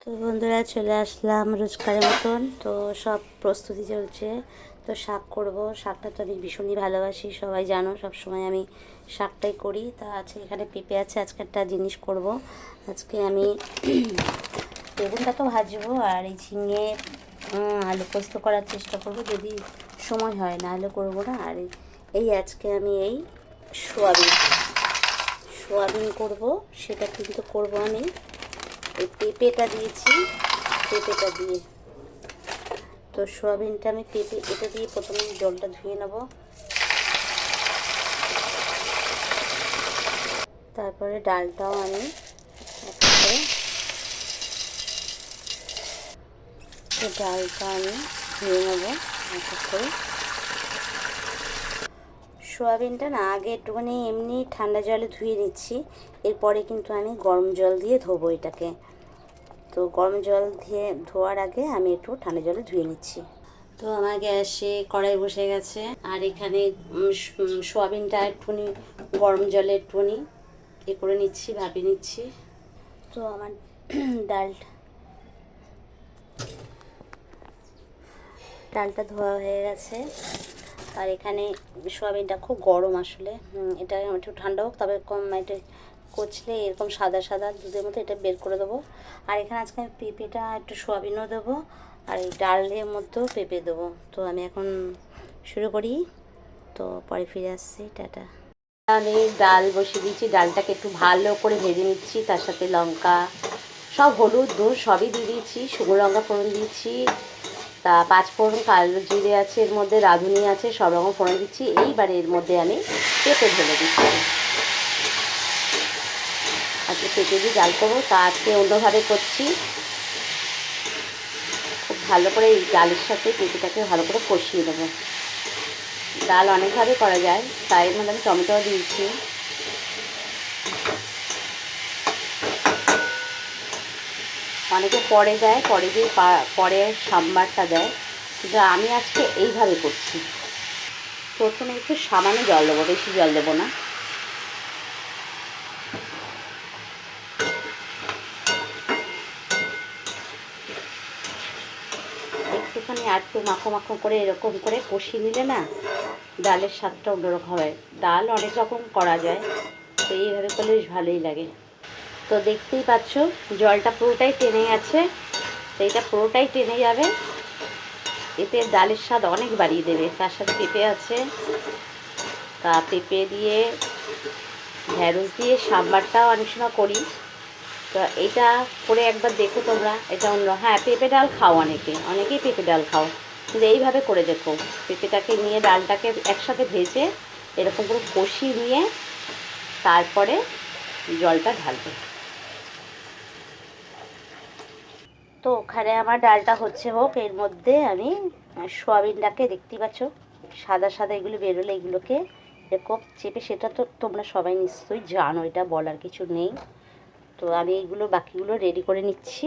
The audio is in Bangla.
তো বন্ধুরা চলে আসলাম রোজকারের মতন। তো সব প্রস্তুতি চলছে। তো শাক করব, শাকটা তো আমি ভীষণই ভালোবাসি, সবাই জানো, সব সময় আমি শাকটাই করি। তা আছে এখানে পেঁপে আছে, আজকে একটা জিনিস করব। আজকে আমি বেগুনটা তো ভাজবো, আর এই ঝিঙে আলু পোস্ত করার চেষ্টা করব, যদি সময় হয়, না হলে করবো না। আর এই আজকে আমি এই সোয়াবিন সোয়াবিন করব, সেটা কিন্তু করব আমি এই পেঁপেটা দিয়েছি, পেঁপেটা দিয়ে। তো সোয়াবিনটা আমি এটা দিয়ে প্রথমে জলটা ধুয়ে নেব, তারপরে ডালটাও আমি একটা করে ডালটা আমি ধুয়ে নেব একটা করে। সোয়াবিনটা না আগে একটুখানি এমনি ঠান্ডা জলে ধুয়ে নিচ্ছি, এরপরে কিন্তু আমি গরম জল দিয়ে ধোবো এটাকে। তো গরম জল দিয়ে ধোয়ার আগে আমি একটু ঠান্ডা জলে ধুয়ে নিচ্ছি। তো আমার গ্যাসে কড়াই বসে গেছে, আর এখানে সোয়াবিনটা একটুখানি গরম জলে একটুখানি করে নিচ্ছি, ভাপিয়ে নিচ্ছি। তো আমার ডালটা ধোয়া হয়ে গেছে। আর এখানে সোয়াবিনটা খুব গরম আসলে, এটা একটু ঠান্ডা হোক, তবে কম এটা কচলে এরকম সাদা সাদা দুধের মতো এটা বের করে দেবো। আর এখানে আজকে আমি পেঁপেটা একটু সোয়াবিনও দেবো, আর এই ডালের মধ্যেও পেঁপে দেবো। তো আমি এখন শুরু করি, তো পরে ফিরে আসছি, টাটা। আমি ডাল বসিয়ে দিয়েছি, ডালটাকে একটু ভালো করে ভেজে নিচ্ছি, তার সাথে লঙ্কা, সব হলুদ দুধ সবই দিয়ে দিয়েছি, শুকনো লঙ্কা ফোড়ন দিয়েছি, তা পাঁচ ফোড়ন, কালো জিরে আছে, এর মধ্যে রাঁধুনি আছে, সব রকম ফোড়ন দিচ্ছি। এইবারে এর মধ্যে আমি পেঁপে ঢেলে দিচ্ছি। আজকে পেঁপে দিয়ে ডাল করবো, তা আজকে অন্যভাবে করছি। খুব ভালো করে এই ডালের সাথে পেঁপেটাকে ভালো করে কষিয়ে দেবো। ডাল অনেকভাবে করা যায়, তাই এর মধ্যে আমি টমেটোও দিয়েছি। অনেকে পরে দেয়, পরে দিয়ে পরে সাম্বারটা দেয়, কিন্তু আমি আজকে এইভাবে করছি। প্রথমে একটু সামান্য জল দেবো, বেশি জল দেবো না। একটুখানি আর একটু মাখো মাখো করে এরকম করে কষিয়ে নিলে না ডালের স্বাদটা অন্যরকম হয়। ডাল অনেক রকম করা যায়, তো এইভাবে করলে বেশ ভালোই লাগে। তো দেখতেই পাচ্ছ জলটা পুরোটাই টেনে গেছে, তো এটা পুরোটাই টেনে যাবে, এতে ডালের স্বাদ অনেক বাড়িয়ে দেবে। তার সাথে পেঁপে আছে, তা পেঁপে দিয়ে ঢ্যাঁড়স দিয়ে সাম্বারটাও অনেক সময় করি। তো এটা করে একবার দেখো তোমরা, এটা অন্য, হ্যাঁ পেঁপে ডাল খাও, অনেকেই পেঁপে ডাল খাও, কিন্তু এইভাবে করে দেখো। পেঁপেটাকে নিয়ে ডালটাকে একসাথে ভেজে এরকম করে কষিয়ে নিয়ে তারপরে জলটা ঢালবে। তো ওখানে আমার ডালটা হচ্ছে হোক, এর মধ্যে আমি সোয়াবিনটাকে দেখতেই পাচ্ছ সাদা সাদা এগুলো বেরোলে এগুলোকে এরকম চেপে, সেটা তো তোমরা সবাই নিশ্চয়ই জানো, এটা বলার কিছু নেই। তো আমি এইগুলো বাকিগুলো রেডি করে নিচ্ছি।